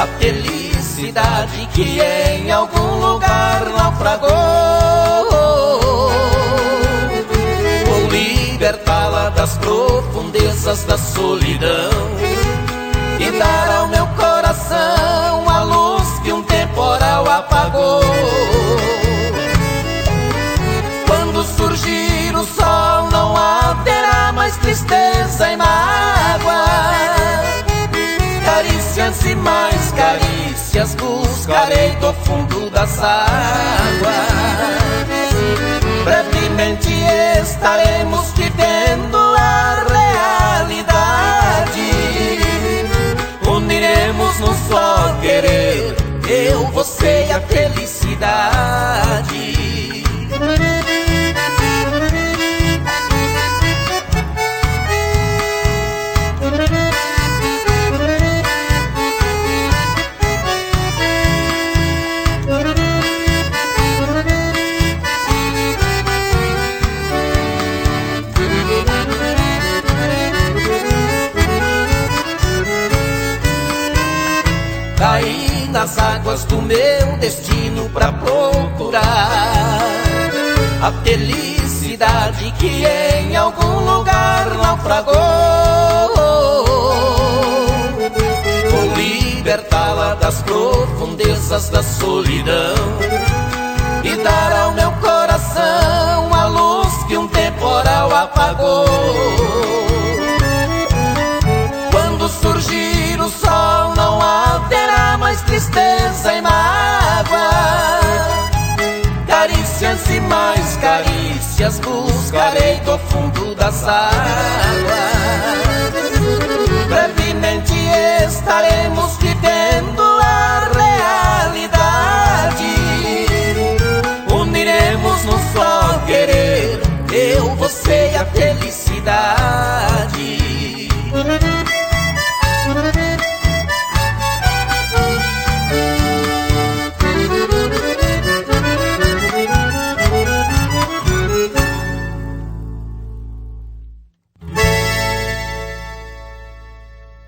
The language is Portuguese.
a felicidade que em algum lugar naufragou. Vou libertá-la das profundezas da solidão e dar ao meu coração a luz que um temporal apagou. Quando surgir o sol não haverá mais tristeza e mágoa. Carícias e mais carícias buscarei do fundo das águas. Brevemente estaremos vivendo a realidade. Uniremos num só querer, eu, você e a felicidade. Caí nas águas do meu destino pra procurar a felicidade que em algum lugar naufragou. Vou libertá-la das profundezas da solidão e dar ao meu coração a luz que um temporal apagou. Quando surgir o sol não haverá mais tristeza e mágoa. Carícias e mais carícias buscarei do fundo das águas. Brevemente estaremos vivendo a realidade. Uniremos num só querer, eu, você e a felicidade.